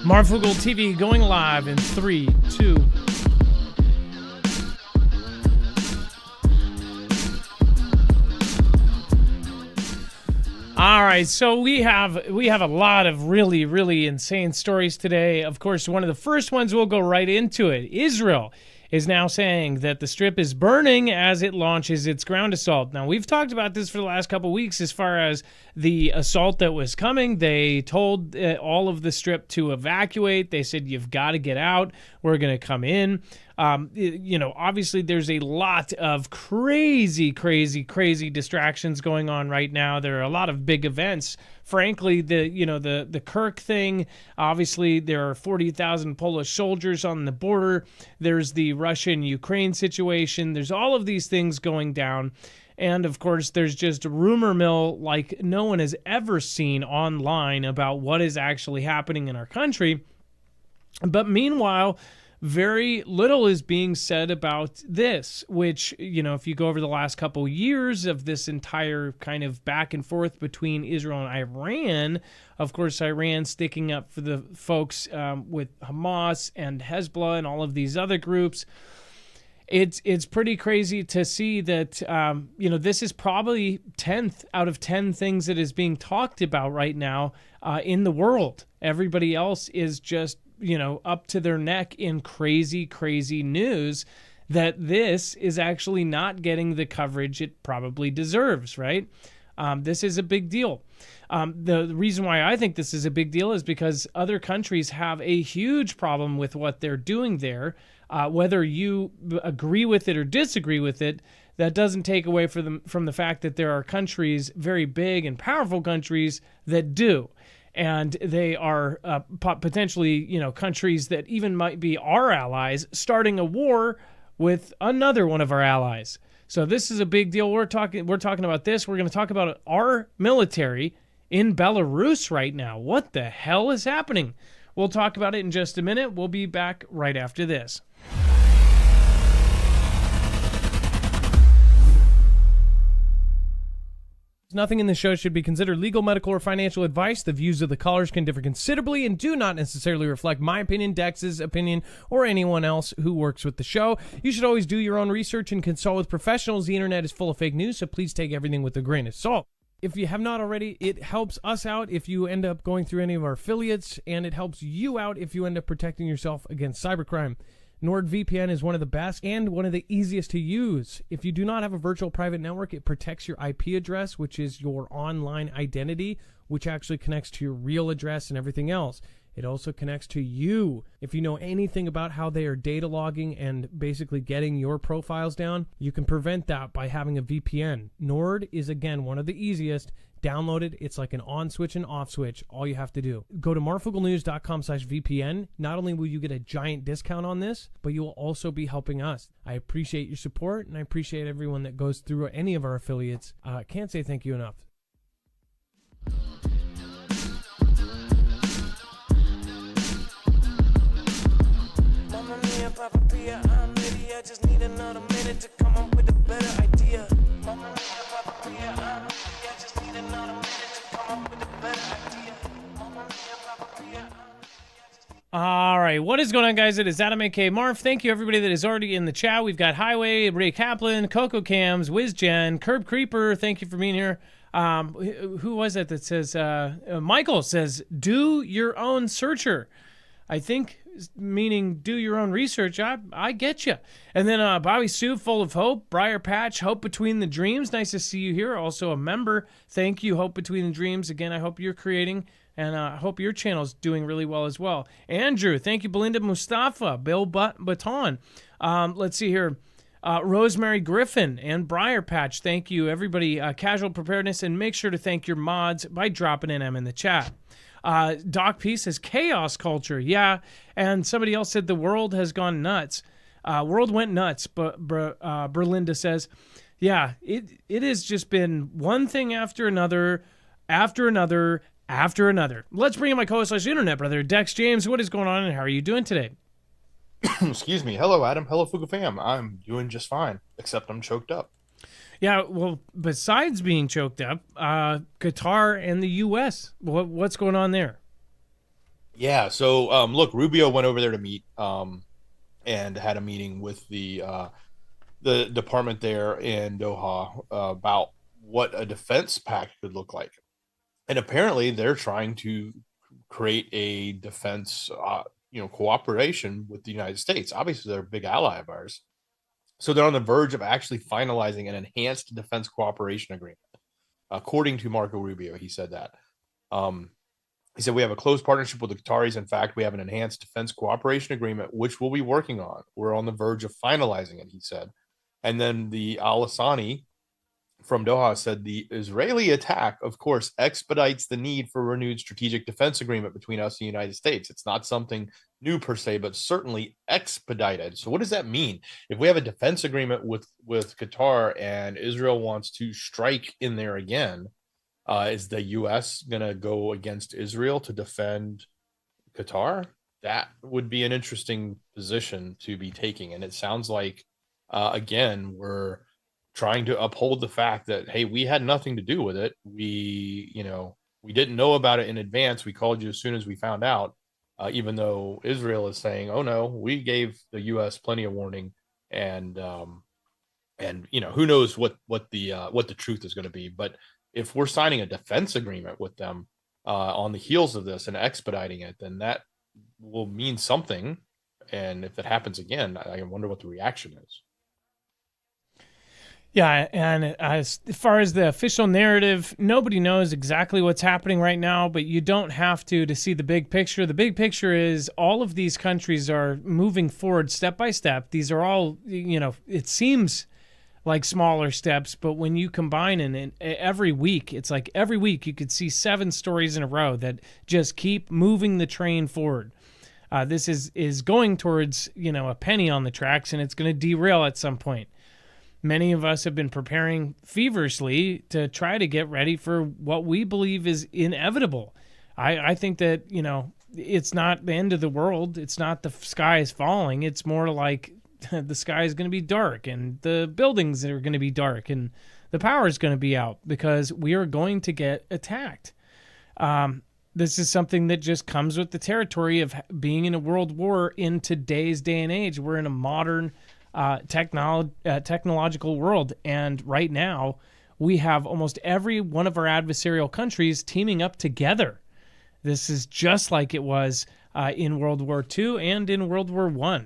Marfoogle TV going live in 3, 2. All right, so we have a lot of really insane stories today. Of course, one of the first ones, we'll go right into it. Israel is now saying that the Strip is burning as it launches its ground assault. Now, we've talked about this for the last couple of weeks as far as the assault that was coming. They told all of the Strip to evacuate. They said, you've got to get out. We're going to come in. Obviously there's a lot of crazy distractions going on right now. There are a lot of big events. Frankly, the Kirk thing, obviously there are 40,000 Polish soldiers on the border. There's the Russian-Ukraine situation. There's all of these things going down. And of course, there's just a rumor mill like no one has ever seen online about what is actually happening in our country. But meanwhile, very little is being said about this, which, if you go over the last couple years of this entire kind of back and forth between Israel and Iran, of course, Iran sticking up for the folks with Hamas and Hezbollah and all of these other groups. It's pretty crazy to see that, this is probably 10th out of 10 things that is being talked about right now in the world. Everybody else is just up to their neck in crazy news that this is actually not getting the coverage it probably deserves, right? This is a big deal. The reason why I think this is a big deal is because other countries have a huge problem with what they're doing there. Whether you agree with it or disagree with it, that doesn't take away from the fact that there are countries, very big and powerful countries, that do. And they are potentially, countries that even might be our allies starting a war with another one of our allies. So this is a big deal. We're talking about this. We're going to talk about our military in Belarus right now. What the hell is happening? We'll talk about it in just a minute. We'll be back right after this. Nothing in this show should be considered legal, medical, or financial advice. The views of the callers can differ considerably and do not necessarily reflect my opinion, Dex's opinion, or anyone else who works with the show. You should always do your own research and consult with professionals. The internet is full of fake news, so please take everything with a grain of salt. If you have not already, it helps us out if you end up going through any of our affiliates, and it helps you out if you end up protecting yourself against cybercrime. NordVPN is one of the best and one of the easiest to use. If you do not have a virtual private network, it protects your IP address, which is your online identity, which actually connects to your real address and everything else. It also connects to you. If you know anything about how they are data logging and basically getting your profiles down, you can prevent that by having a VPN. Nord is, again, one of the easiest. Download it. It's like an on switch and off switch. All you have to do. Go to marfooglenews.com/VPN. Not only will you get a giant discount on this, but you will also be helping us. I appreciate your support, and I appreciate everyone that goes through any of our affiliates. Can't say thank you enough. Mama mia, Papa Pia, I'm ready. I just need another minute to come up with a better idea. Mama mia, Papa Pia, I'm ready. I just need another minute to come up with a better idea. Mama mia, Papa Pia. All right, what is going on, guys? It is Adam, aka Marf. Thank you, everybody that is already in the chat. We've got Highway, Ray Kaplan, Coco Cams, WizGen, Curb Creeper. Thank you for being here. Who was it that says, Michael says, do your own searcher. I think meaning do your own research. I get you. And then Bobby Sue, full of hope. Briar Patch, Hope Between the Dreams. Nice to see you here. Also a member. Thank you, Hope Between the Dreams. Again, I hope you're creating, and I hope your channel's doing really well as well. Andrew, thank you. Belinda Mustafa, Bill Baton. Let's see here. Rosemary Griffin and Briar Patch. Thank you, everybody. Casual Preparedness, and make sure to thank your mods by dropping an M in the chat. Doc P says chaos culture. Yeah, and somebody else said the world has gone nuts. World went nuts, but Berlinda says, yeah, it has just been one thing after another, after another, after another. Let's bring in my co-host internet brother, Dex James. What is going on, and how are you doing today? Excuse me. Hello, Adam. Hello, Fuga fam. I'm doing just fine, except I'm choked up. Yeah, well, besides being choked up, Qatar and the U.S., what's going on there? Yeah. So, look, Rubio went over there to meet, and had a meeting with the department there in Doha about what a defense pact could look like. And apparently, they're trying to create a defense, cooperation with the United States. Obviously, they're a big ally of ours. So they're on the verge of actually finalizing an enhanced defense cooperation agreement, according to Marco Rubio. He said that. Um, he said, we have a close partnership with the Qataris. In fact, we have an enhanced defense cooperation agreement, which we'll be working on. We're on the verge of finalizing it, he said. And then the Al Asani from Doha said the Israeli attack, of course, expedites the need for a renewed strategic defense agreement between us and the United States. It's not something new per se, but certainly expedited. So what does that mean? If we have a defense agreement with Qatar and Israel wants to strike in there again, is the U.S. going to go against Israel to defend Qatar? That would be an interesting position to be taking. And it sounds like, again, we're trying to uphold the fact that, hey, we had nothing to do with it. We didn't know about it in advance. We called you as soon as we found out, even though Israel is saying, oh no, we gave the U.S. plenty of warning. And who knows what the truth is going to be. But if we're signing a defense agreement with them on the heels of this and expediting it, then that will mean something. And if it happens again, I wonder what the reaction is. Yeah, and as far as the official narrative, nobody knows exactly what's happening right now, but you don't have to see the big picture. The big picture is all of these countries are moving forward step by step. These are all, it seems like smaller steps, but when you combine in every week, it's like every week you could see 7 stories in a row that just keep moving the train forward. This is going towards, a penny on the tracks, and it's going to derail at some point. Many of us have been preparing feverishly to try to get ready for what we believe is inevitable. I think that, it's not the end of the world. It's not the sky is falling. It's more like the sky is going to be dark and the buildings are going to be dark and the power is going to be out because we are going to get attacked. This is something that just comes with the territory of being in a world war in today's day and age. We're in a modern technological world, and right now we have almost every one of our adversarial countries teaming up together. This is just like it was in World War II and in World War I.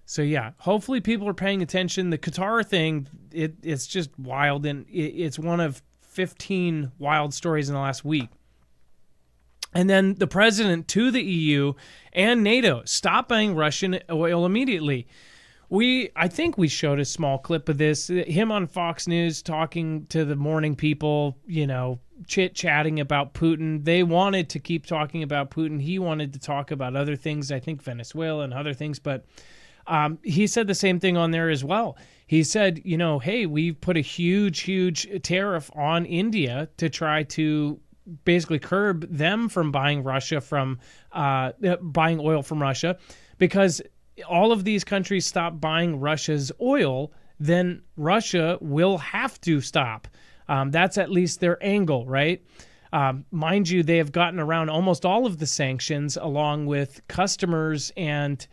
So yeah, hopefully people are paying attention. The Qatar thing, it's just wild, and it's one of 15 wild stories in the last week. And then the president to the EU and NATO, stop buying Russian oil immediately. I think we showed a small clip of this, him on Fox News talking to the morning people, chit-chatting about Putin. They wanted to keep talking about Putin. He wanted to talk about other things, I think Venezuela and other things, but he said the same thing on there as well. He said, hey, we've put a huge tariff on India to try to basically curb them from buying oil from Russia, because all of these countries stop buying Russia's oil, then Russia will have to stop. That's at least their angle, right? Mind you, they have gotten around almost all of the sanctions along with customers and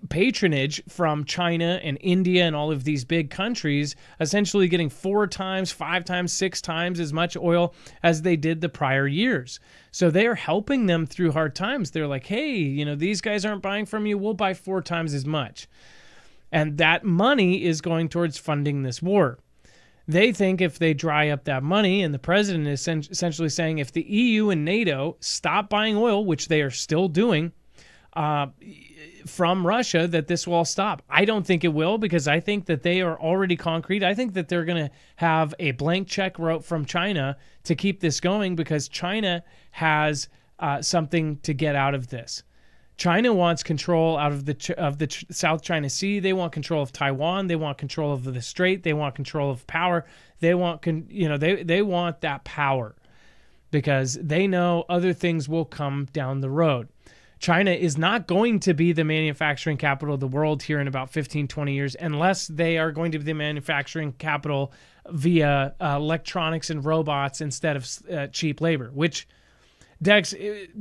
patronage from China and India and all of these big countries, essentially getting 4 times, 5 times, 6 times as much oil as they did the prior years. So they are helping them through hard times. They're like, hey, these guys aren't buying from you. We'll buy 4 times as much. And that money is going towards funding this war. They think if they dry up that money, and the president is essentially saying if the EU and NATO stop buying oil, which they are still doing, from Russia, that this will all stop. I don't think it will, because I think that they are already concrete. I think that they're going to have a blank check wrote from China to keep this going, because China has something to get out of this. China wants control out of the South China Sea. They want control of Taiwan. They want control of the Strait. They want control of power. They want they want that power, because they know other things will come down the road. China is not going to be the manufacturing capital of the world here in about 15, 20 years, unless they are going to be the manufacturing capital via electronics and robots instead of cheap labor, which Dex,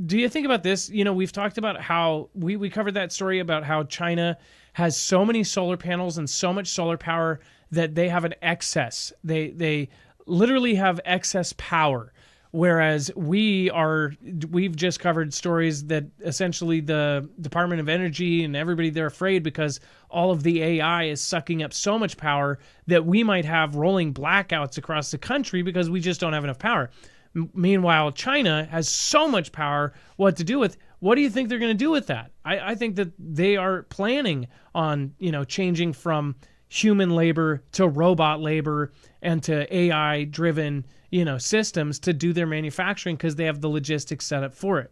do you think about this? You know, we've talked about how we covered that story about how China has so many solar panels and so much solar power that they have an excess. They literally have excess power. Whereas we've just covered stories that essentially the Department of Energy and everybody, they're afraid because all of the AI is sucking up so much power that we might have rolling blackouts across the country because we just don't have enough power. Meanwhile, China has so much power. What to do with? What do you think they're going to do with that? I think that they are planning on, changing from human labor to robot labor and to AI driven, systems to do their manufacturing because they have the logistics set up for it.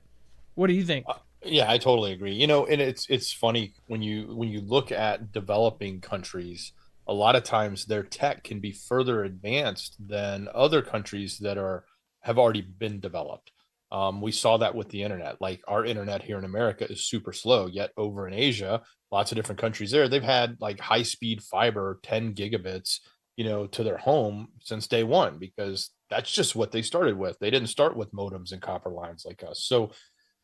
What do you think? Yeah, I totally agree. And it's funny when you look at developing countries, a lot of times their tech can be further advanced than other countries that have already been developed. We saw that with the internet. Like our internet here in America is super slow, yet over in Asia, lots of different countries there, they've had like high speed fiber, 10 gigabits, to their home since day one, because that's just what they started with. They didn't start with modems and copper lines like us. So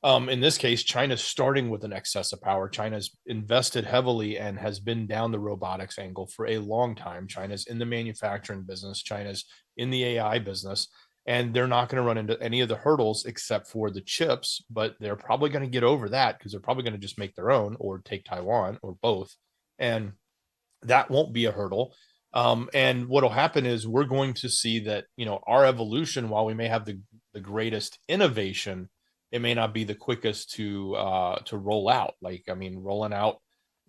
in this case, China's starting with an excess of power. China's invested heavily and has been down the robotics angle for a long time. China's in the manufacturing business. China's in the AI business. And they're not going to run into any of the hurdles except for the chips, but they're probably going to get over that because they're probably going to just make their own or take Taiwan or both. And that won't be a hurdle. And what'll happen is we're going to see that, our evolution, while we may have the greatest innovation, it may not be the quickest to roll out. Rolling out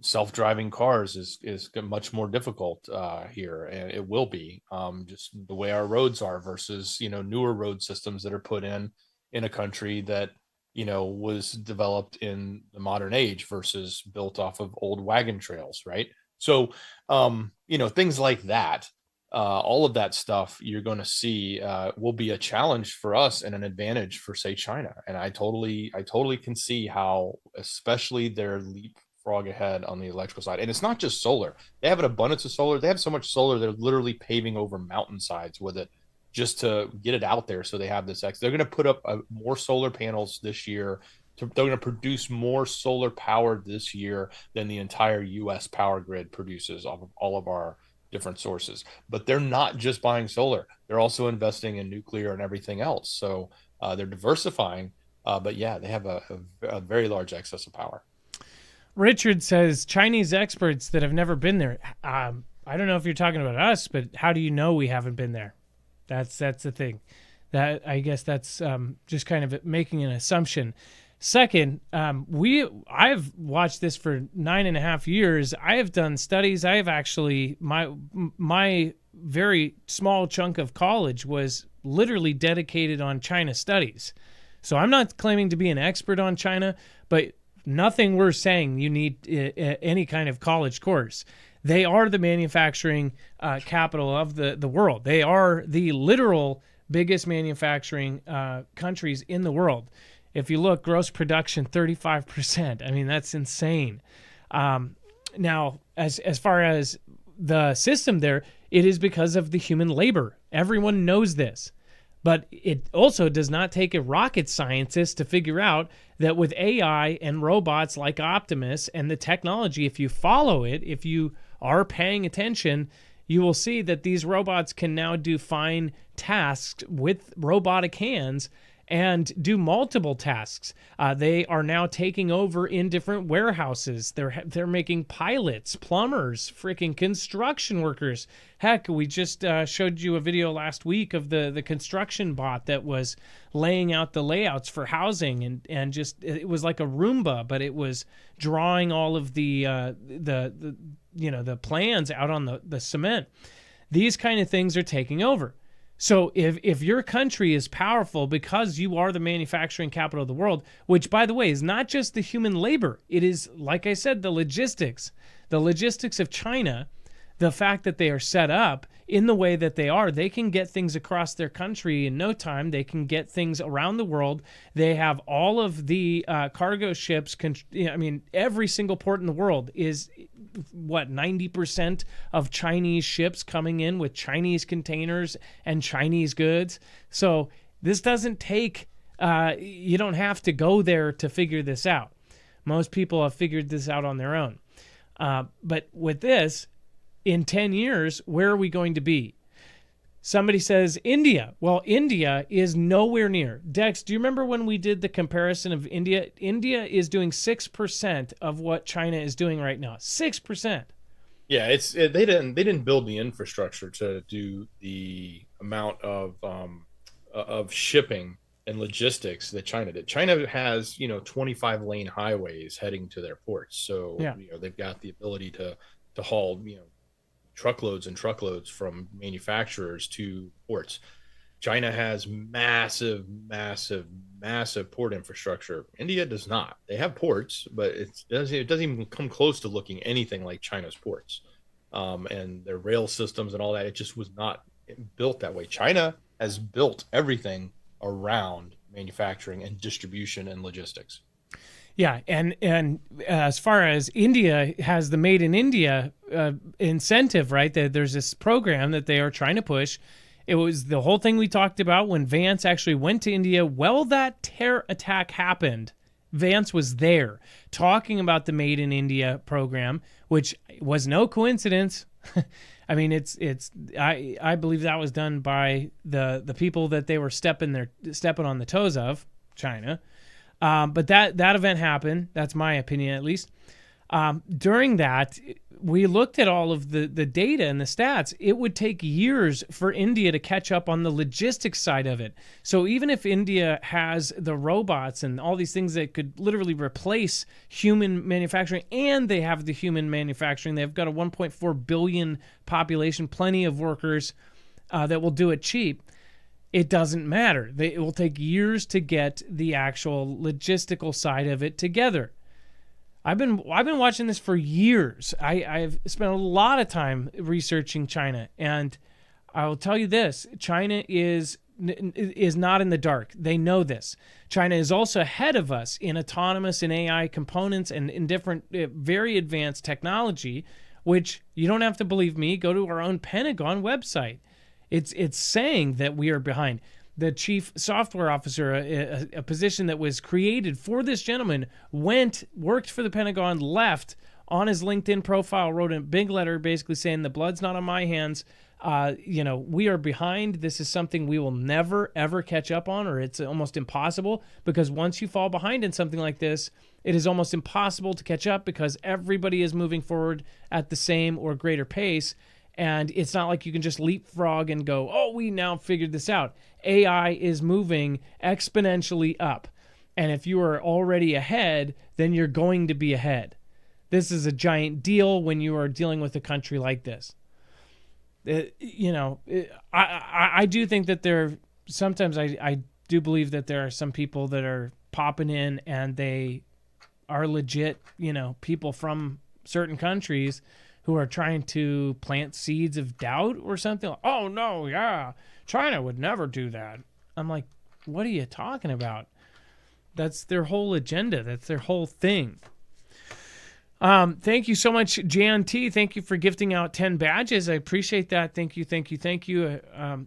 self-driving cars is much more difficult here, and it will be just the way our roads are versus newer road systems that are put in a country that was developed in the modern age versus built off of old wagon trails, right? So things like that, all of that stuff you're going to see will be a challenge for us and an advantage for, say, China. And I totally can see how, especially their leapfrog ahead on the electrical side. And it's not just solar. They have an abundance of solar. They have so much solar, they're literally paving over mountainsides with it just to get it out there. So they have this they're going to put up more solar panels this year. They're going to produce more solar power this year than the entire U.S. power grid produces off of all of our different sources. But they're not just buying solar. They're also investing in nuclear and everything else. So they're diversifying. But yeah, they have a very large excess of power. Richard says Chinese experts that have never been there. I don't know if you're talking about us, but how do you know we haven't been there? That's the thing. That I guess that's just kind of making an assumption. Second, I've watched this for 9.5 years. I have done studies. I have actually my very small chunk of college was literally dedicated on China studies. So I'm not claiming to be an expert on China, but nothing we're saying you need any kind of college course. They are the manufacturing capital of the world. They are the literal biggest manufacturing countries in the world. If you look, gross production 35%. I mean, that's insane. Now, as far as the system there, it is because of the human labor. Everyone knows this. But it also does not take a rocket scientist to figure out that with AI and robots like Optimus and the technology, if you follow it, if you are paying attention, you will see that these robots can now do fine tasks with robotic hands and do multiple tasks. They are now taking over in different warehouses. They're making pilots, plumbers, freaking construction workers. Heck, we just showed you a video last week of the construction bot that was laying out the layouts for housing, and just it was like a Roomba, but it was drawing all of the plans out on the cement. These kind of things are taking over. So if your country is powerful because you are the manufacturing capital of the world, which, by the way, is not just the human labor. It is, like I said, the logistics of China, the fact that they are set up in the way that they are. They can get things across their country in no time. They can get things around the world. They have all of the cargo ships. Every single port in the world is 90% of Chinese ships coming in with Chinese containers and Chinese goods. So this doesn't take You don't have to go there to figure this out. Most people have figured this out on their own. But with this, in 10 years, where are we going to be? Somebody says India. Well, India is nowhere near. Dex, do you remember when we did the comparison of India? India is doing 6% of what China is doing right now. 6%. Yeah, they didn't build the infrastructure to do the amount of shipping and logistics that China did. China has 25 lane highways heading to their ports, so yeah. They've got the ability to haul truckloads and truckloads from manufacturers to ports. China has massive port infrastructure. India does not. They have ports, but it doesn't even come close to looking anything like China's ports. And their rail systems and all that, it just was not built that way. China has built everything around manufacturing and distribution and logistics. Yeah, and as far as India has the Made in India incentive, right? There's this program that they are trying to push. It was the whole thing we talked about when Vance actually went to India. Well, that terror attack happened. Vance was there talking about the Made in India program, which was no coincidence. I mean, I believe that was done by the people that they were stepping on the toes of, China. But that event happened. That's my opinion, at least. During that, we looked at all of the data and the stats. It would take years for India to catch up on the logistics side of it. So even if India has the robots and all these things that could literally replace human manufacturing, and they have the human manufacturing, they've got a 1.4 billion population, plenty of workers that will do it cheap. It doesn't matter. It will take years to get the actual logistical side of it together. I've been watching this for years. I've spent a lot of time researching China, and I will tell you this: China is not in the dark. They know this. China is also ahead of us in autonomous and AI components and in different, very advanced technology, which you don't have to believe me. Go to our own Pentagon website. It's saying that we are behind. The chief software officer, a position that was created for this gentleman, worked for the Pentagon, left, on his LinkedIn profile, wrote a big letter basically saying the blood's not on my hands. We are behind. This is something we will never, ever catch up on, or it's almost impossible, because once you fall behind in something like this, it is almost impossible to catch up because everybody is moving forward at the same or greater pace. And it's not like you can just leapfrog and go, oh, we now figured this out. AI is moving exponentially up. And if you are already ahead, then you're going to be ahead. This is a giant deal when you are dealing with a country like this. I do think that sometimes I do believe that there are some people that are popping in and they are legit, people from certain countries who are trying to plant seeds of doubt or something. Like, oh, no, yeah, China would never do that. I'm like, what are you talking about? That's their whole agenda. That's their whole thing. Thank you so much, Jan T. Thank you for gifting out 10 badges. I appreciate that. Thank you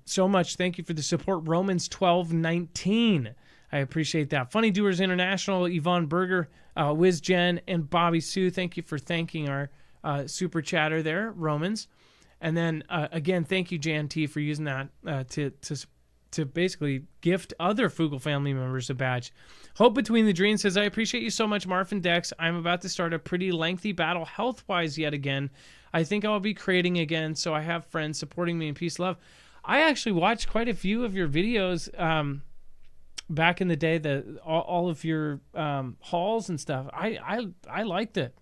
so much. Thank you for the support. Romans 12:19. I appreciate that. Funny Doers International, Yvonne Berger, Wiz Jen, and Bobby Sue. Thank you for thanking our super chatter there, Romans. And then again, thank you, Jan T, for using that to basically gift other Foogle family members a badge. Hope Between the Dreams says, I appreciate you so much, Marf and Dex. I'm about to start a pretty lengthy battle health-wise yet again. I think I'll be creating again, so I have friends supporting me in peace, love. I actually watched quite a few of your videos back in the day, all of your hauls and stuff. I liked it.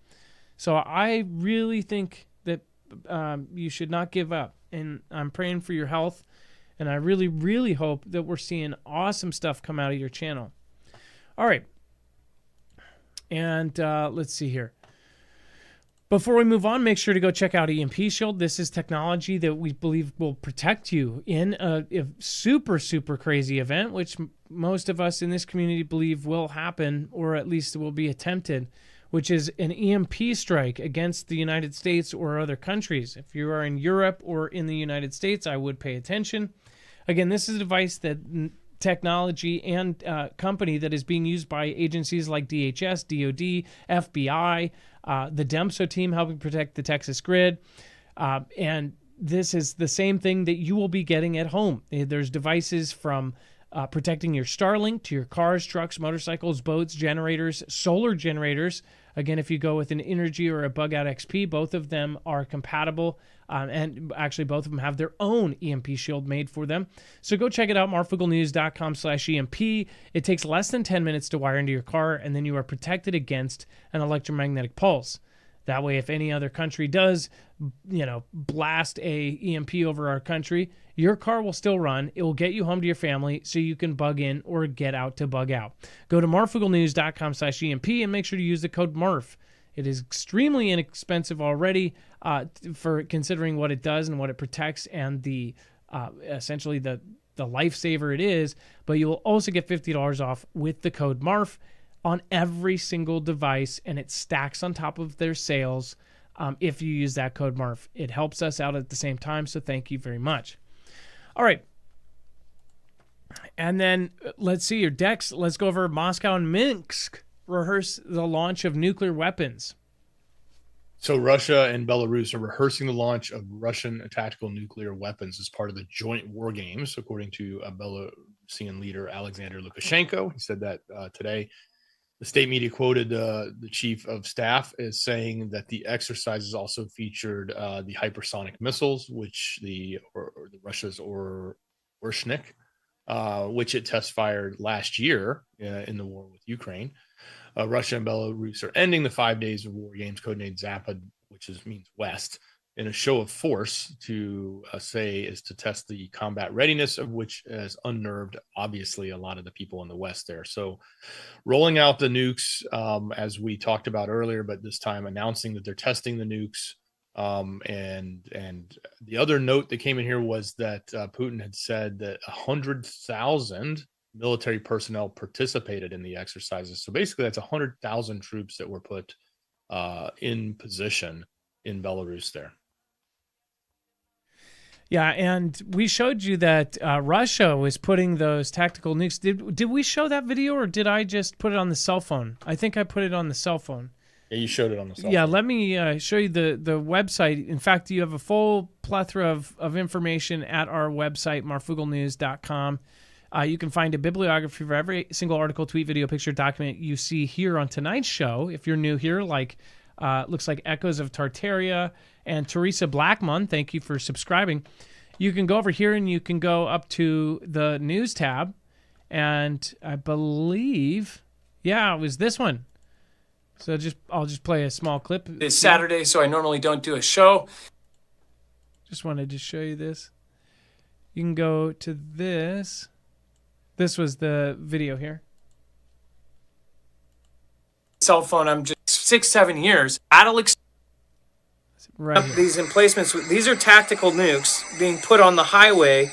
So I really think that you should not give up. And I'm praying for your health. And I really, really hope that we're seeing awesome stuff come out of your channel. All right. And let's see here. Before we move on, make sure to go check out EMP Shield. This is technology that we believe will protect you in a super, super crazy event, which most of us in this community believe will happen, or at least will be attempted, which is an EMP strike against the United States or other countries. If you are in Europe or in the United States, I would pay attention. Again, this is a device that technology and company that is being used by agencies like DHS, DOD, FBI, the DEMSO team helping protect the Texas grid. And this is the same thing that you will be getting at home. There's devices from protecting your Starlink to your cars, trucks, motorcycles, boats, generators, solar generators. Again, if you go with an Energy or a Bug Out XP, both of them are compatible. And actually, both of them have their own EMP shield made for them. So go check it out, marfooglenews.com/EMP. It takes less than 10 minutes to wire into your car, and then you are protected against an electromagnetic pulse. That way, if any other country does, blast a EMP over our country, your car will still run. It will get you home to your family so you can bug in or get out to bug out. Go to marfooglenews.com/EMP and make sure to use the code MARF. It is extremely inexpensive already for considering what it does and what it protects and the essentially the lifesaver it is. But you will also get $50 off with the code MARF on every single device, and it stacks on top of their sales if you use that code MARF. It helps us out at the same time, so thank you very much. All right. And then let's see your decks. Let's go over Moscow and Minsk rehearse the launch of nuclear weapons. So Russia and Belarus are rehearsing the launch of Russian tactical nuclear weapons as part of the joint war games, according to Belarusian leader Alexander Lukashenko. He said that today. The state media quoted the chief of staff as saying that the exercises also featured the hypersonic missiles, which the Russia's Orshnik, which it test fired last year in the war with Ukraine. Russia and Belarus are ending the 5 days of war games, codenamed Zapad, which means West, in a show of force to test the combat readiness of which has unnerved, obviously, a lot of the people in the West there. So rolling out the nukes, as we talked about earlier, but this time announcing that they're testing the nukes. And the other note that came in here was that Putin had said that 100,000 military personnel participated in the exercises. So basically that's 100,000 troops that were put in position in Belarus there. Yeah, and we showed you that Russia was putting those tactical nukes. Did we show that video, or did I just put it on the cell phone? I think I put it on the cell phone. Yeah, you showed it on the cell phone. Yeah, let me show you the website. In fact, you have a full plethora of information at our website, marfooglenews.com. You can find a bibliography for every single article, tweet, video, picture, document you see here on tonight's show. If you're new here, looks like Echoes of Tartaria and Teresa Blackmon, thank you for subscribing. You can go over here and you can go up to the news tab, and I believe, it was this one. So I'll just play a small clip. It's Saturday, so I normally don't do a show. Just wanted to show you this. You can go to this. This was the video here. Cell phone, I'm just 6-7 years. Right these emplacements, these are tactical nukes being put on the highway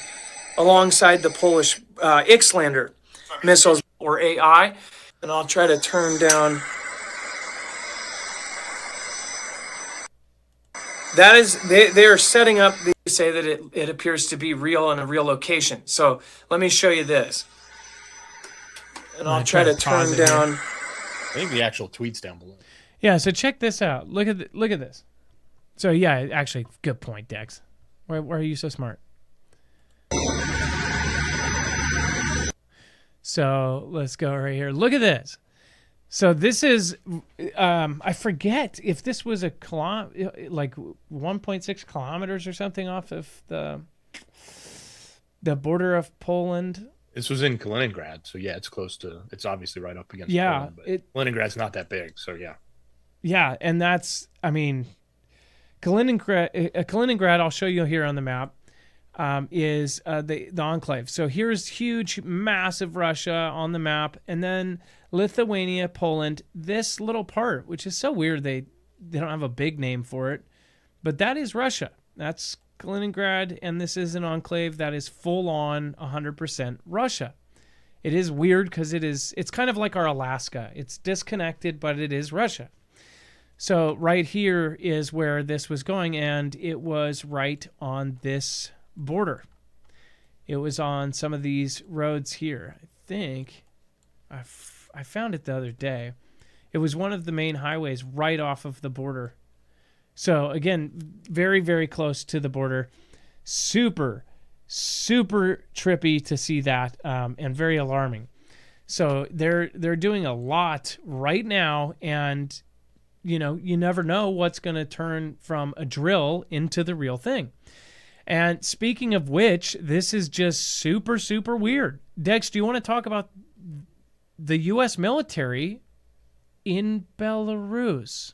alongside the Polish Ixlander missiles, or AI. And I'll try to turn down. That is, they are setting up, they say that it appears to be real in a real location. So let me show you this. And I'll try to turn down. I think the actual tweet's down below. Yeah, so check this out. Look at this. So yeah, actually, good point, Dex. Why are you so smart? So let's go right here. Look at this. So this is, I forget if this was like 1.6 kilometers or something off of the border of Poland. This was in Kaliningrad, so yeah, it's obviously right up against Poland, but Kaliningrad's not that big, so yeah. Yeah, and that's, Kaliningrad, I'll show you here on the map, is the enclave. So here's huge, massive Russia on the map, and then Lithuania, Poland, this little part, which is so weird they don't have a big name for it, but that is Russia. That's Kaliningrad, and this is an enclave that is full-on 100% Russia. It is weird because it's kind of like our Alaska. It's disconnected, but it is Russia. So right here is where this was going, and it was right on this border. It was on some of these roads here. I think I found it the other day. It was one of the main highways right off of the border. So again, very, very close to the border. Super, super trippy to see that, and very alarming. So they're doing a lot right now, and you never know what's going to turn from a drill into the real thing. And speaking of which, this is just super, super weird. Dex, do you want to talk about the U.S. military in Belarus?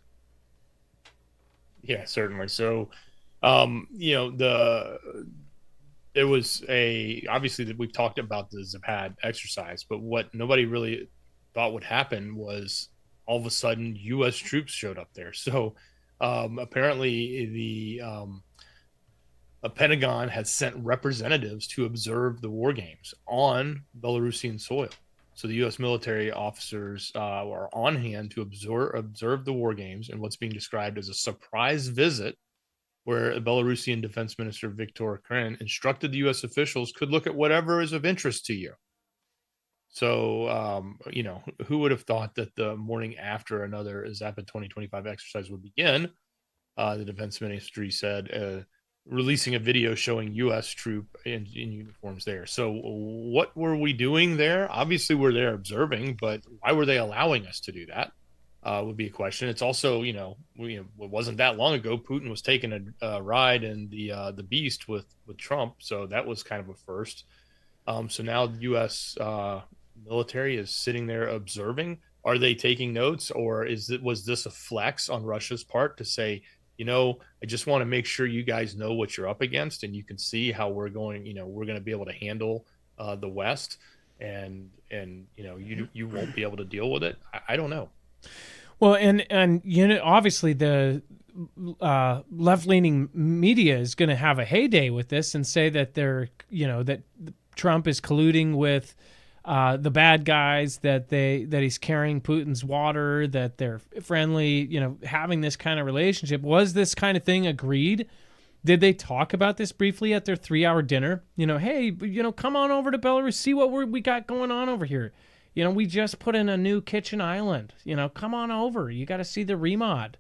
Yeah, certainly. So, there was obviously that we've talked about the Zapad exercise, but what nobody really thought would happen was all of a sudden U.S. troops showed up there. So apparently the Pentagon had sent representatives to observe the war games on Belarusian soil. So the U.S. military officers are on hand to observe the war games and what's being described as a surprise visit, where Belarusian Defense Minister Viktor Krin instructed the U.S. officials could look at whatever is of interest to you. So, who would have thought that the morning after another Zapad 2025 exercise would begin, the Defense Ministry said, releasing a video showing U.S. troop in uniforms there. So what were we doing there? Obviously, we're there observing, but why were they allowing us to do that? Would be a question. It's also, it wasn't that long ago, Putin was taking a ride in the Beast with Trump. So that was kind of a first. So now the U.S. military is sitting there observing. Are they taking notes, or was this a flex on Russia's part to say, I just want to make sure you guys know what you're up against, and you can see how we're going to be able to handle the West, and you won't be able to deal with it. I don't know. Well, and obviously the left-leaning media is going to have a heyday with this and say that that Trump is colluding with the bad guys, that he's carrying Putin's water, that they're friendly, having this kind of relationship. Was this kind of thing agreed? Did they talk about this briefly at their 3-hour dinner? Hey, come on over to Belarus, see what we got going on over here. We just put in a new kitchen island. Come on over. You got to see the remod.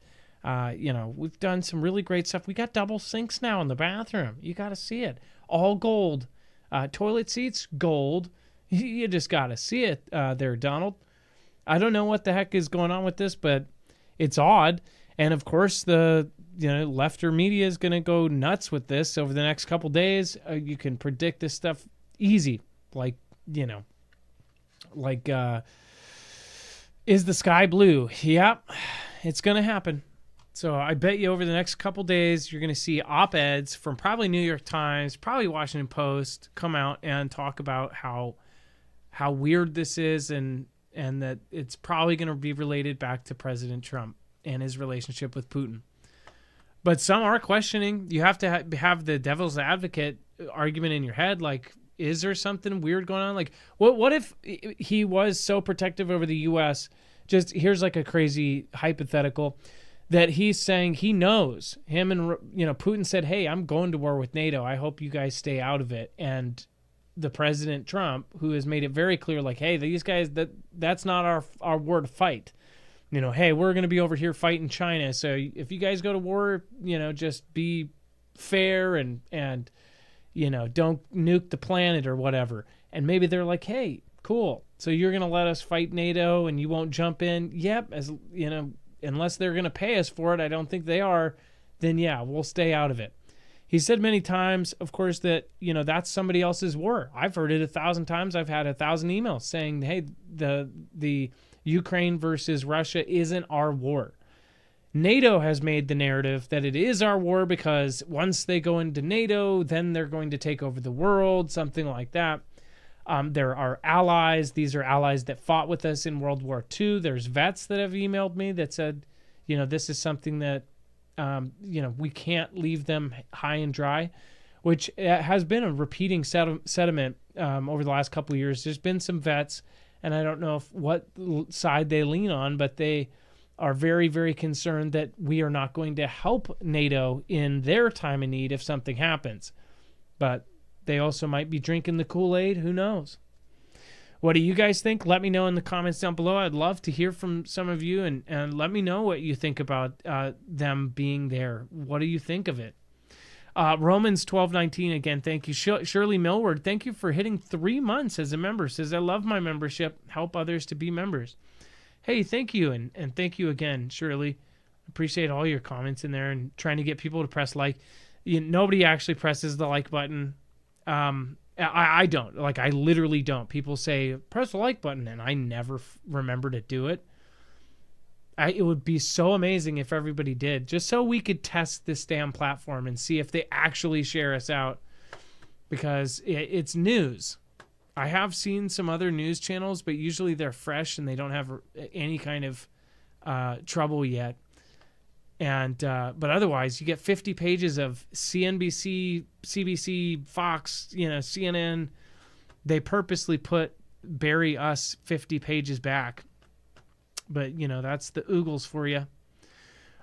We've done some really great stuff. We got double sinks now in the bathroom. You got to see it. All gold. Toilet seats, gold. You just got to see it there, Donald. I don't know what the heck is going on with this, but it's odd. And, of course, the lefter media is going to go nuts with this over the next couple days. You can predict this stuff easy. Is the sky blue? Yep, it's going to happen. So I bet you over the next couple days, you're going to see op-eds from probably New York Times, probably Washington Post come out and talk about how weird this is, and that it's probably going to be related back to President Trump and his relationship with Putin. But some are questioning. You have to have the devil's advocate argument in your head, like, is there something weird going on? Like, what if he was so protective over the U.S.? Just here's like a crazy hypothetical that he's saying he knows him and Putin said, "Hey, I'm going to war with NATO. I hope you guys stay out of it." And the President Trump, who has made it very clear, like, "Hey, these guys, that's not our war to fight. Hey, we're going to be over here fighting China. So if you guys go to war, just be fair and." Don't nuke the planet or whatever. And maybe they're like, hey, cool. So you're going to let us fight NATO and you won't jump in? Yep. Unless they're going to pay us for it, I don't think they are, then yeah, we'll stay out of it. He said many times, of course, that, that's somebody else's war. I've heard it 1,000 times. I've had 1,000 emails saying, hey, the Ukraine versus Russia isn't our war. NATO has made the narrative that it is our war because once they go into NATO, then they're going to take over the world, something like that. There are allies. These are allies that fought with us in World War II. There's vets that have emailed me that said, this is something that, we can't leave them high and dry, which has been a repeating sentiment over the last couple of years. There's been some vets, and I don't know what side they lean on, but they are very, very concerned that we are not going to help NATO in their time of need if something happens. But They also might be drinking the Kool-Aid. Who knows? What do you guys think? Let me know in the comments down below. I'd love to hear from some of you, and let me know what you think about them being there. What do you think of it? Romans 12:19 again. Thank you, Shirley Millward. Thank you for hitting 3 months as a member. Says I love my membership. Help others to be members. Hey, thank you, and thank you again, Shirley. Appreciate all your comments in there and trying to get people to press like. Nobody actually presses the like button. I don't. Like, I literally don't. People say, press the like button, and I never remember to do it. It would be so amazing if everybody did, just so we could test this damn platform and see if they actually share us out, because it's news. I have seen some other news channels, but usually they're fresh and they don't have any kind of trouble yet. And but otherwise, you get 50 pages of CNBC, CBC, Fox, CNN. They purposely bury us 50 pages back. But, that's the oogles for you.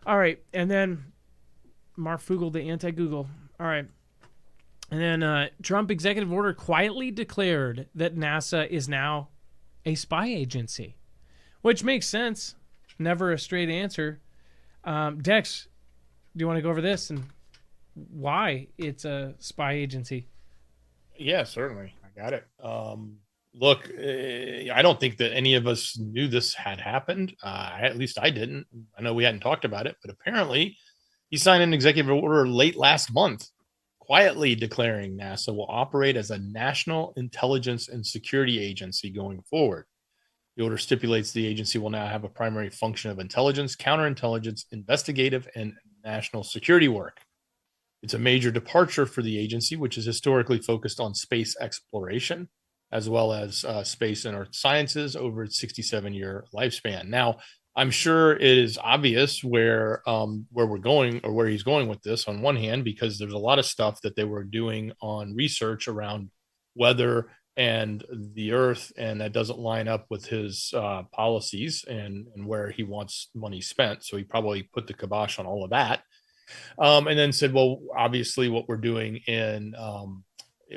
All right. And then Marfoogle, the anti-Google. All right. And then Trump executive order quietly declared that NASA is now a spy agency, which makes sense. Never a straight answer. Dex, do you want to go over this and why it's a spy agency? Yeah, certainly. I got it. Look, I don't think that any of us knew this had happened. At least I didn't. I know we hadn't talked about it, but apparently he signed an executive order late last month, quietly declaring NASA will operate as a national intelligence and security agency going forward. The order stipulates the agency will now have a primary function of intelligence, counterintelligence, investigative, and national security work. It's a major departure for the agency, which is historically focused on space exploration, as well as space and earth sciences over its 67-year lifespan. Now, I'm sure it is obvious where we're going, or where he's going with this on one hand, because there's a lot of stuff that they were doing on research around weather and the earth, and that doesn't line up with his policies and where he wants money spent. So he probably put the kibosh on all of that. And then said, well, obviously what we're doing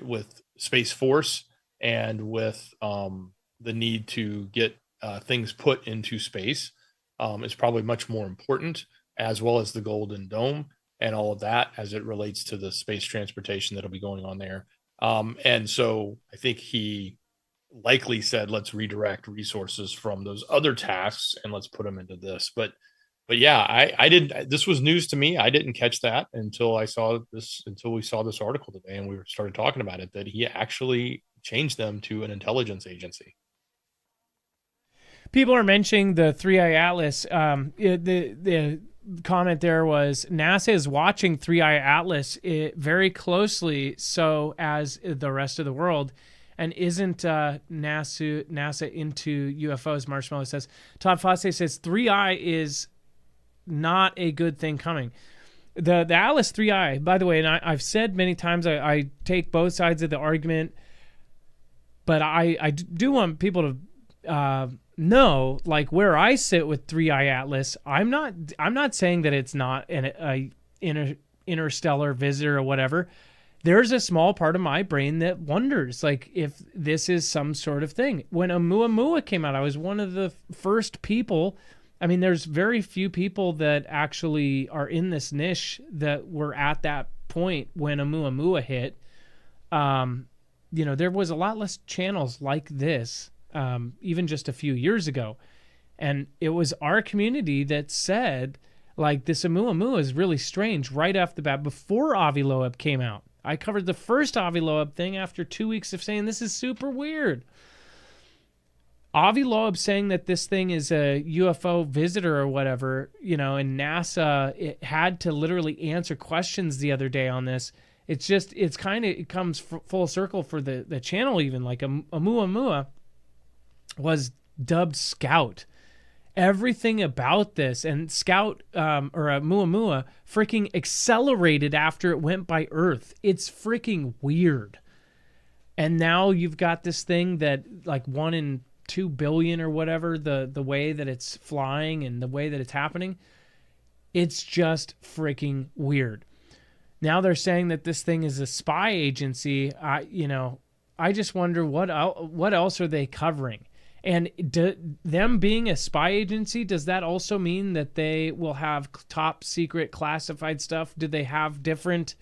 with Space Force and with the need to get things put into space is probably much more important, as well as the Golden Dome and all of that as it relates to the space transportation that'll be going on there. And so I think he likely said, let's redirect resources from those other tasks and let's put them into this. But yeah, I didn't, this was news to me. I didn't catch that until we saw this article today and we started talking about it, that he actually changed them to an intelligence agency. People are mentioning the 3i Atlas. The comment there was NASA is watching 3i Atlas very closely, so as the rest of the world, and isn't NASA into UFOs? Marshmallow says. Todd Fosse says 3i is not a good thing coming. The Atlas 3i, by the way, and I've said many times I take both sides of the argument, but I do want people to know, like, where I sit with 3i Atlas. I'm not saying that it's not an interstellar visitor or whatever. There's a small part of my brain that wonders, like, if this is some sort of thing. When Oumuamua came out, I was one of the first people. I mean, there's very few people that actually are in this niche that were at that point when Oumuamua hit. There was a lot less channels like this, even just a few years ago. And it was our community that said, like, this Oumuamua is really strange right off the bat before Avi Loeb came out. I covered the first Avi Loeb thing after 2 weeks of saying this is super weird. Avi Loeb saying that this thing is a UFO visitor or whatever, and NASA had to literally answer questions the other day on this. It comes full circle for the channel even. Like Oumuamua was dubbed Scout. Everything about this, and Scout or Oumuamua freaking accelerated after it went by Earth. It's freaking weird. And now you've got this thing that, like, 1 in 2 billion or whatever, the way that it's flying and the way that it's happening, it's just freaking weird. Now they're saying that this thing is a spy agency. I just wonder what else are they covering? And them being a spy agency, does that also mean that they will have top secret classified stuff? Do they have different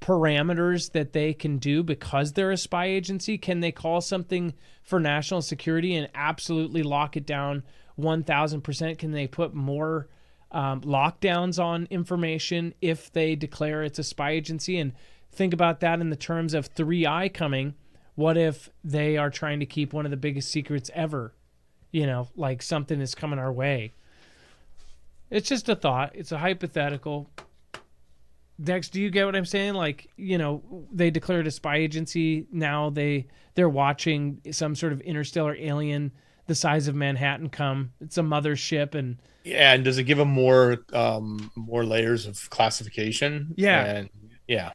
parameters that they can do because they're a spy agency? Can they call something for national security and absolutely lock it down 1,000%? Can they put more lockdowns on information if they declare it's a spy agency? And think about that in the terms of 3i coming. What if they are trying to keep one of the biggest secrets ever? Like something is coming our way. It's just a thought. It's a hypothetical. Dex, do you get what I'm saying? Like, they declared a spy agency. Now they're watching some sort of interstellar alien the size of Manhattan come. It's a mothership, and yeah. And does it give them more layers of classification? Yeah. And yeah.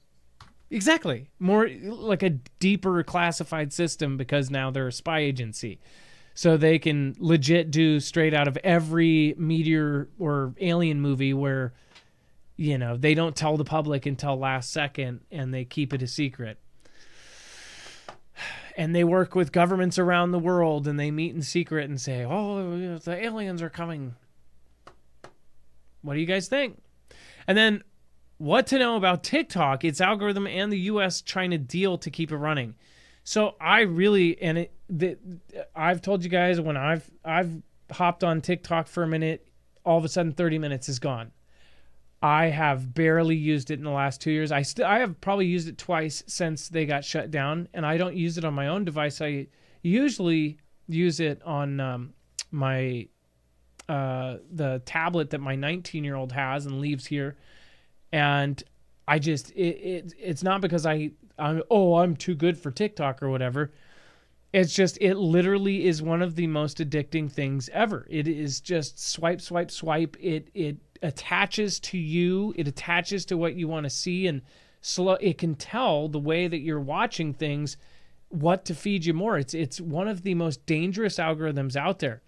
Exactly. More like a deeper classified system because now they're a spy agency. So they can legit do straight out of every meteor or alien movie where, they don't tell the public until last second and they keep it a secret. And they work with governments around the world and they meet in secret and say, oh, the aliens are coming. What do you guys think? And then what to know about TikTok, its algorithm, and the U.S.-China deal to keep it running. So I've told you guys when I've hopped on TikTok for a minute, all of a sudden 30 minutes is gone. I have barely used it in the last 2 years. I have probably used it twice since they got shut down, and I don't use it on my own device. I usually use it on the tablet that my 19-year-old has and leaves here. And I just it's not because I'm too good for TikTok or whatever. It's just it literally is one of the most addicting things ever. It is just swipe, swipe, swipe. It attaches to you. It attaches to what you want to see, and it can tell the way that you're watching things what to feed you more. It's one of the most dangerous algorithms out there.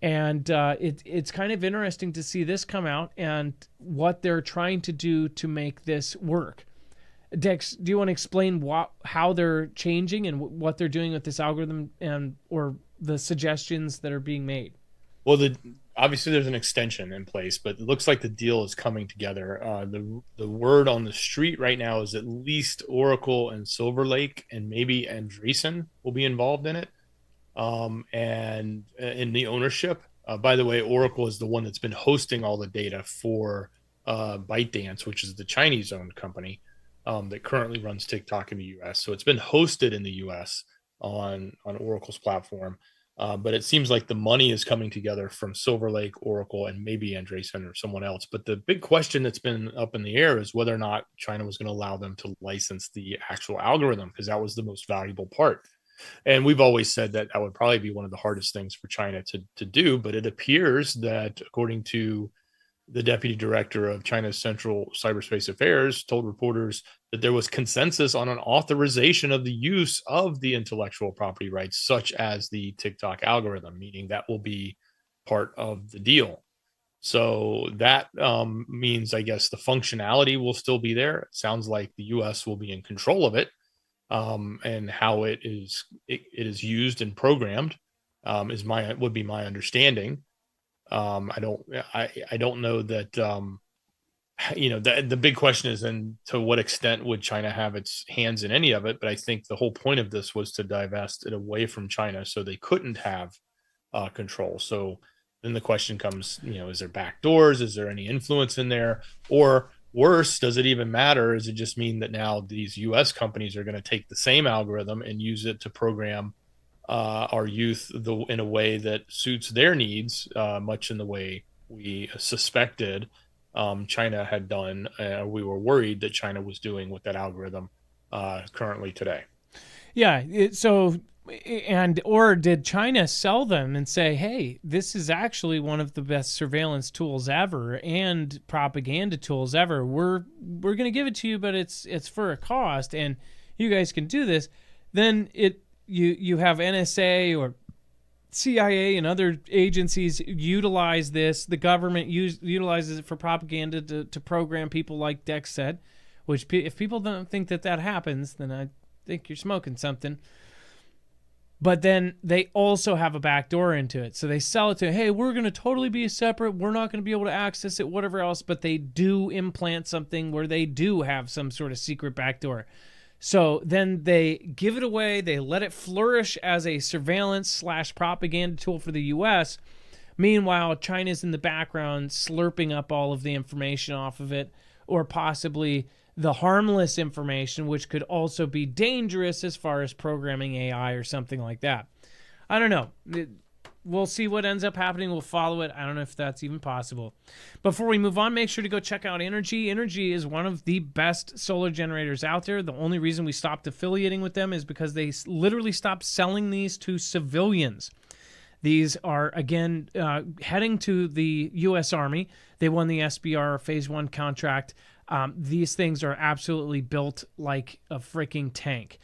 And it's kind of interesting to see this come out and what they're trying to do to make this work. Dex, do you want to explain how they're changing and what they're doing with this algorithm or the suggestions that are being made? Well, obviously there's an extension in place, but it looks like the deal is coming together. The word on the street right now is at least Oracle and Silver Lake and maybe Andreessen will be involved in it. And in the ownership, by the way, Oracle is the one that's been hosting all the data for ByteDance, which is the Chinese-owned company that currently runs TikTok in the U.S. So it's been hosted in the U.S. on Oracle's platform, but it seems like the money is coming together from Silver Lake, Oracle, and maybe Andreessen or someone else. But the big question that's been up in the air is whether or not China was going to allow them to license the actual algorithm, because that was the most valuable part. And we've always said that would probably be one of the hardest things for China to do. But it appears that, according to the deputy director of China's Central Cyberspace Affairs, told reporters that there was consensus on an authorization of the use of the intellectual property rights, such as the TikTok algorithm, meaning that will be part of the deal. So that means, I guess, the functionality will still be there. It sounds like the U.S. will be in control of it. And how it is used and programmed would be my understanding. I don't know that the big question is, and to what extent would China have its hands in any of it? But I think the whole point of this was to divest it away from China so they couldn't have control. So then the question comes, is there back doors? Is there any influence in there? Or worse, does it even matter? Does it just mean that now these U.S. companies are going to take the same algorithm and use it to program our youth in a way that suits their needs, much in the way we suspected China had done? We were worried that China was doing with that algorithm currently today. Yeah. Or did China sell them and say, hey, this is actually one of the best surveillance tools ever and propaganda tools ever. We're going to give it to you, but it's for a cost, and you guys can do this. Then you have NSA or CIA and other agencies utilize this. The government utilizes it for propaganda to program people, like Dex said. which if people don't think that happens, then I think you're smoking something. But then they also have a back door into it. So they sell it to, hey, we're going to totally be separate. We're not going to be able to access it, whatever else. But they do implant something where they do have some sort of secret back door. So then they give it away. They let it flourish as a surveillance / propaganda tool for the U.S. Meanwhile, China's in the background slurping up all of the information off of it, or possibly the harmless information, which could also be dangerous as far as programming AI or something like that. I don't know. We'll see what ends up happening. We'll follow it. I don't know if that's even possible. Before we move on, make sure to go check out Energy. Energy is one of the best solar generators out there. The only reason we stopped affiliating with them is because they literally stopped selling these to civilians. These are, again, heading to the U.S. Army. They won the SBR Phase 1 contract. These things are absolutely built like a freaking tank.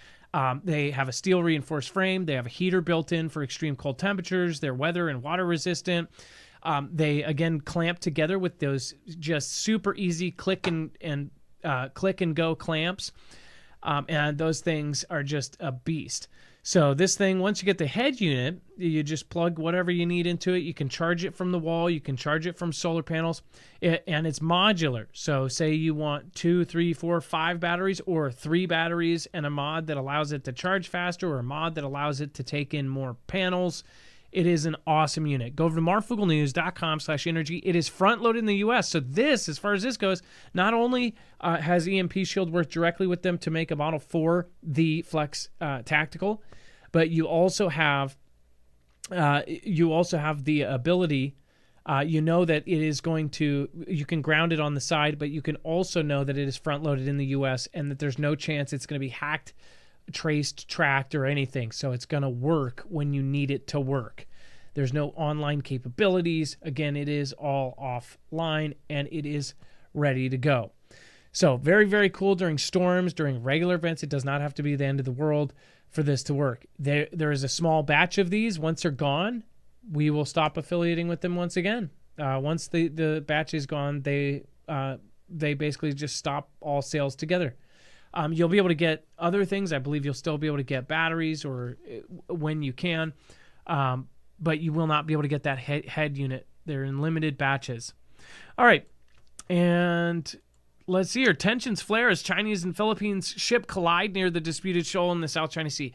They have a steel reinforced frame. They have a heater built in for extreme cold temperatures. They're weather and water resistant. They, again, clamp together with those just super easy click and go clamps. And those things are just a beast. So this thing, once you get the head unit, you just plug whatever you need into it. You can charge it from the wall. You can charge it from solar panels. And it's modular. So say you want 2, 3, 4, 5 batteries, or 3 batteries and a mod that allows it to charge faster, or a mod that allows it to take in more panels. It is an awesome unit. Go over to marfooglenews.com/energy. It is front-loaded in the U.S. So this, as far as this goes, not only has EMP Shield worked directly with them to make a model for the Flex Tactical, but you also have the ability. You know that it is going to. You can ground it on the side, but you can also know that it is front-loaded in the U.S. and that there's no chance it's going to be hacked, traced, tracked, or anything. So it's going to work when you need it to work. There's no online capabilities. Again, it is all offline and it is ready to go. So very, very cool during storms, during regular events. It does not have to be the end of the world for this to work. There is a small batch of these. Once they're gone, we will stop affiliating with them once again. Once the batch is gone, they basically just stop all sales together. You'll be able to get other things. I believe you'll still be able to get batteries or when you can, but you will not be able to get that head unit. They're in limited batches. All right, and let's see here. Tensions flare as Chinese and Philippines ship collide near the disputed shoal in the South China Sea.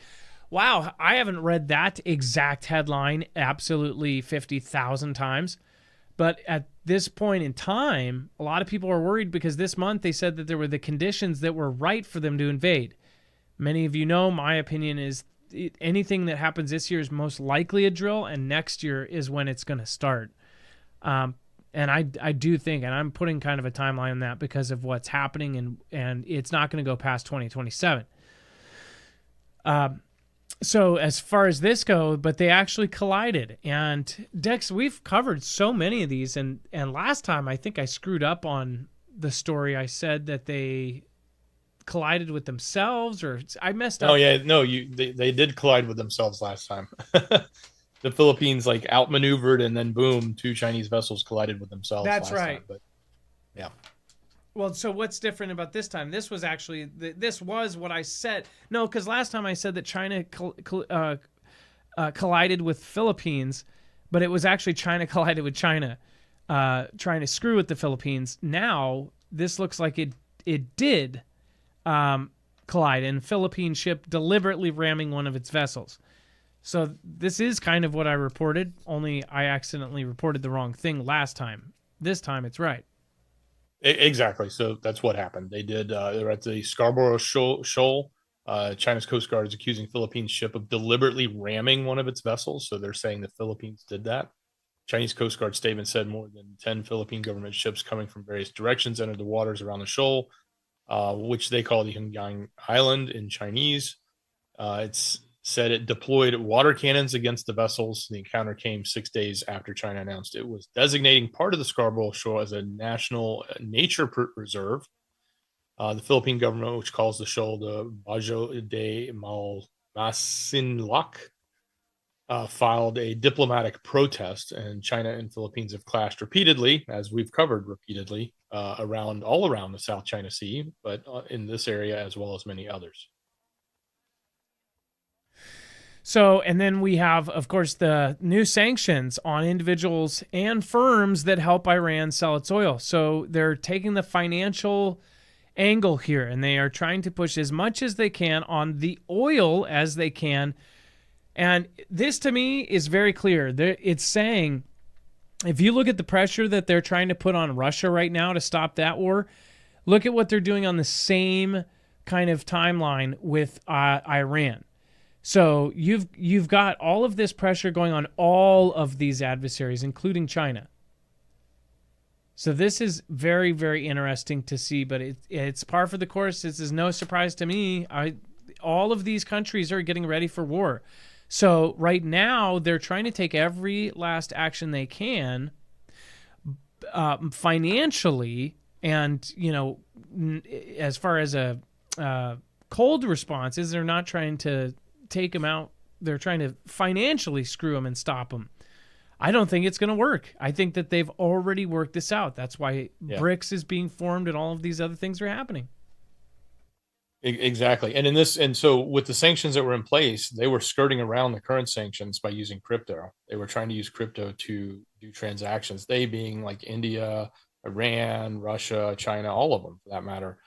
Wow, I haven't read that exact headline absolutely 50,000 times. But at this point in time, a lot of people are worried because this month they said that there were the conditions that were right for them to invade. Many of you know my opinion is anything that happens this year is most likely a drill, and next year is when it's going to start. And I do think, and I'm putting kind of a timeline on that because of what's happening, and it's not going to go past 2027. So as far as this goes, but they actually collided. And Dex, we've covered so many of these. And last time, I think I screwed up on the story. I said that they collided with themselves, or I messed up. Oh yeah, no, they did collide with themselves last time. The Philippines like outmaneuvered, and then boom, 2 Chinese vessels collided with themselves. That's last right. Time, but yeah. Well, so what's different about this time? This was actually this was what I said. No, because last time I said that China collided with Philippines, but it was actually China collided with China, trying to screw with the Philippines. Now this looks like it did collide, and Philippine ship deliberately ramming one of its vessels. So this is kind of what I reported. Only I accidentally reported the wrong thing last time. This time it's right. Exactly. So that's what happened. They did. They were at the Scarborough Shoal. China's Coast Guard is accusing Philippine ship of deliberately ramming one of its vessels. So they're saying the Philippines did that. Chinese Coast Guard statement said more than 10 Philippine government ships coming from various directions entered the waters around the shoal, which they call the Hungyang Island in Chinese. It's said it deployed water cannons against the vessels. The encounter came 6 days after China announced it was designating part of the Scarborough Shoal as a national nature reserve. The Philippine government, which calls the shoal the Bajo de Malmasinloc, filed a diplomatic protest, and China and Philippines have clashed repeatedly, as we've covered repeatedly, all around the South China Sea, but in this area as well as many others. So, and then we have, of course, the new sanctions on individuals and firms that help Iran sell its oil. So they're taking the financial angle here, and they are trying to push as much as they can on the oil as they can. And this, to me, is very clear. It's saying, if you look at the pressure that they're trying to put on Russia right now to stop that war, look at what they're doing on the same kind of timeline with Iran. So you've got all of this pressure going on all of these adversaries, including China. So this is very, very interesting to see, but it's par for the course. This is no surprise to me. All of these countries are getting ready for war. So right now they're trying to take every last action they can financially, and as far as a cold responses, they're not trying to take them out. They're trying to financially screw them and stop them. I don't think it's going to work. I think that they've already worked this out. That's why BRICS is being formed and all of these other things are happening. Exactly. And so with the sanctions that were in place, they were skirting around the current sanctions by using crypto. They were trying to use crypto to do transactions, they being like India, Iran, Russia, China, all of them for that matter.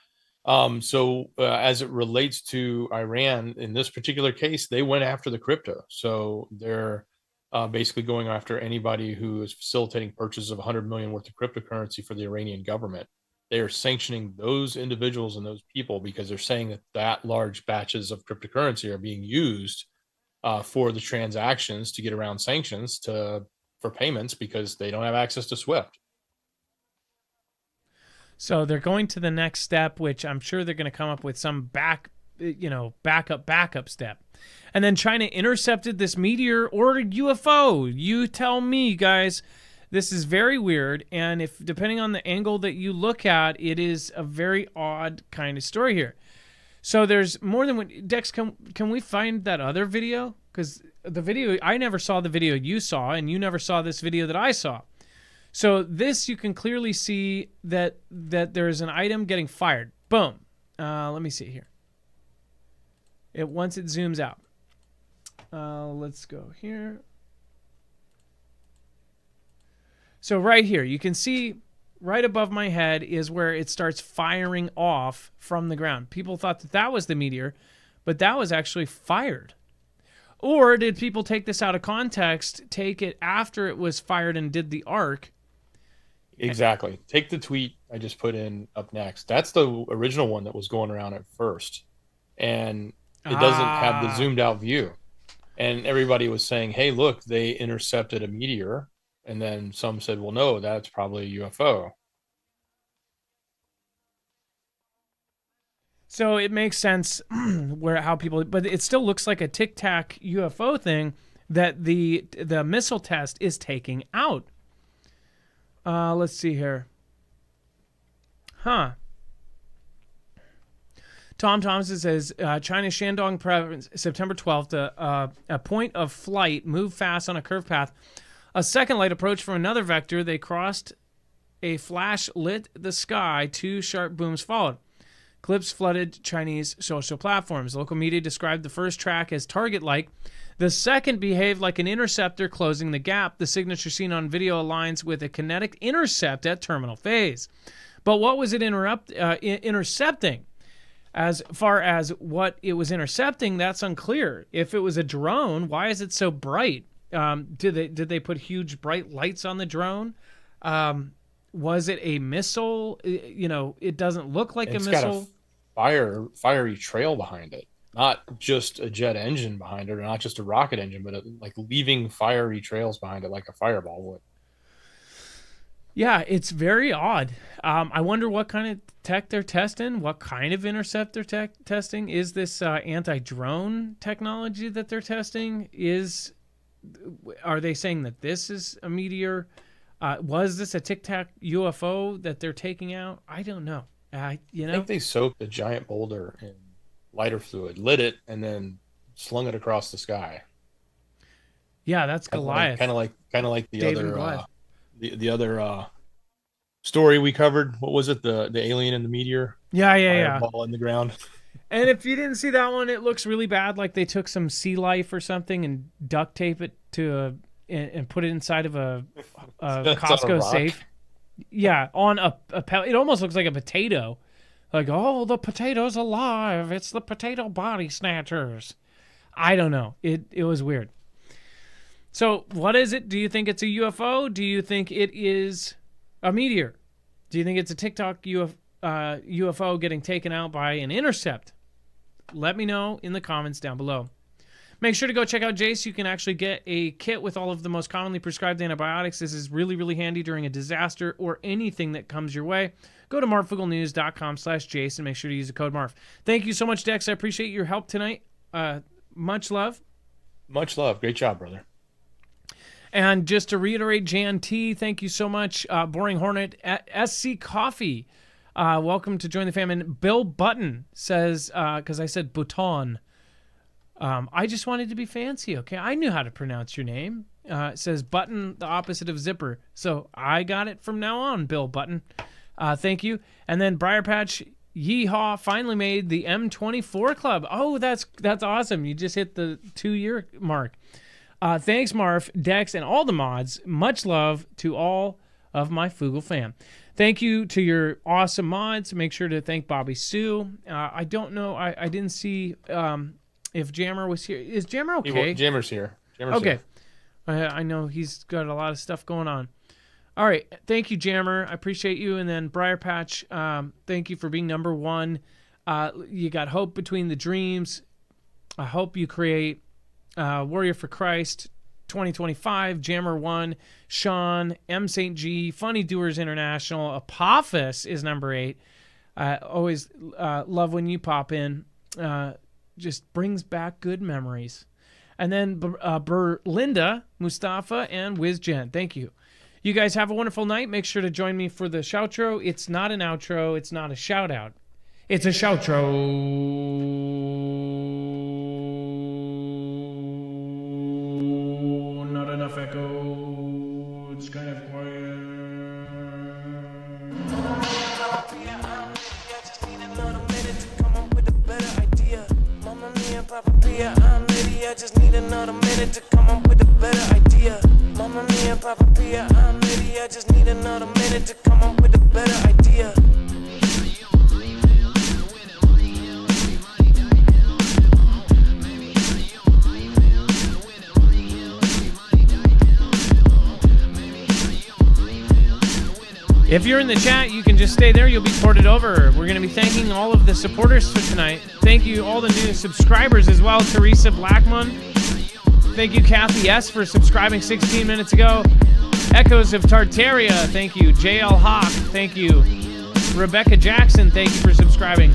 As it relates to Iran, in this particular case, they went after the crypto. So they're basically going after anybody who is facilitating purchases of 100 million worth of cryptocurrency for the Iranian government. They are sanctioning those individuals and those people because they're saying that large batches of cryptocurrency are being used for the transactions to get around sanctions for payments because they don't have access to SWIFT. So they're going to the next step, which I'm sure they're going to come up with some backup step. And then China intercepted this meteor or UFO. You tell me, guys. This is very weird, and if depending on the angle that you look at, it is a very odd kind of story here. So there's more than one. Dex, can we find that other video? Because the video, I never saw the video you saw, and you never saw this video that I saw. So this, you can clearly see that there's an item getting fired. Boom. Let me see here. Once it zooms out. Let's go here. So right here, you can see right above my head is where it starts firing off from the ground. People thought that was the meteor, but that was actually fired. Or did people take this out of context, take it after it was fired and did the arc? Exactly. Take the tweet I just put in up next. That's the original one that was going around at first. And it doesn't have the zoomed out view. And everybody was saying, hey, look, they intercepted a meteor. And then some said, well, no, that's probably a UFO. So it makes sense but it still looks like a Tic Tac UFO thing that the missile test is taking out. Let's see here. Tom Thompson says, China's Shandong province, September 12th, a point of flight moved fast on a curved path. A second light approached from another vector. They crossed. A flash lit the sky. Two sharp booms followed. Clips flooded Chinese social platforms. Local media described the first track as target-like. The second behaved like an interceptor closing the gap. The signature seen on video aligns with a kinetic intercept at terminal phase. But what was it intercepting? As far as what it was intercepting, that's unclear. If it was a drone, why is it so bright? Did they put huge bright lights on the drone? Was it a missile? It doesn't look like a missile. It's got a fiery trail behind it. Not just a jet engine behind it, or not just a rocket engine, but like leaving fiery trails behind it like a fireball would. Yeah, it's very odd. I wonder what kind of tech they're testing. What kind of interceptor testing? Is this anti-drone technology that they're testing? Are they saying that this is a meteor? Was this a Tic Tac UFO that they're taking out? I don't know. I think they soaked a giant boulder in lighter fluid, lit it, and then slung it across the sky. Yeah, that's Goliath. Kind of like the David and other Goliath. the other story we covered. What was it? The alien and the meteor. Yeah. Fireball in the ground. And if you didn't see that one, it looks really bad. Like they took some sea life or something and duct tape it to and put it inside of a Costco safe. Yeah, on a it almost looks like a potato. Like, oh, the potato's alive. It's the potato body snatchers. I don't know. It was weird. So what is it? Do you think it's a UFO? Do you think it is a meteor? Do you think it's a TikTok UFO getting taken out by an intercept? Let me know in the comments down below. Make sure to go check out Jace. You can actually get a kit with all of the most commonly prescribed antibiotics. This is really, really handy during a disaster or anything that comes your way. Go to marfuglenews.com/Jace and make sure to use the code MARF. Thank you so much, Dex. I appreciate your help tonight. Much love. Much love. Great job, brother. And just to reiterate, Jan T, thank you so much. Boring Hornet at SC Coffee. Welcome to join the fam. And Bill Button says, because I said Bhutan, I just wanted to be fancy, okay? I knew how to pronounce your name. It says Button, the opposite of zipper. So I got it from now on, Bill Button. Thank you. And then Briar Patch Yeehaw finally made the M24 Club. Oh, that's awesome. You just hit the 2-year mark. Thanks, Marf, Dex, and all the mods. Much love to all of my Foogle fam. Thank you to your awesome mods. Make sure to thank Bobby Sue. I don't know. I didn't see if Jammer was here. Is Jammer okay? Jammer's here. Okay. I know he's got a lot of stuff going on. All right. Thank you, Jammer. I appreciate you. And then Briar Patch, thank you for being number one. You got hope between the dreams. I hope you create Warrior for Christ 2025, Jammer 1, Sean, M. St. G, Funny Doers International, Apophis is number 8. Always love when you pop in. Just brings back good memories. And then Berlinda, Mustafa, and WizGen. Thank you. You guys have a wonderful night. Make sure to join me for the shoutro. It's not an outro. It's not a shout out. It's a shoutro. Not enough echo. It's kind of quiet. I'm ready, I just need another minute to come up with a better idea. Mamma mia, Papa Pia, I'm ready, I just need another minute to come up with a better idea. If you're in the chat, you can just stay there. You'll be ported over. We're going to be thanking all of the supporters for tonight. Thank you, all the new subscribers as well. Teresa Blackman. Thank you, Kathy S., for subscribing 16 minutes ago. Echoes of Tartaria. Thank you. JL Hawk. Thank you. Rebecca Jackson. Thank you for subscribing.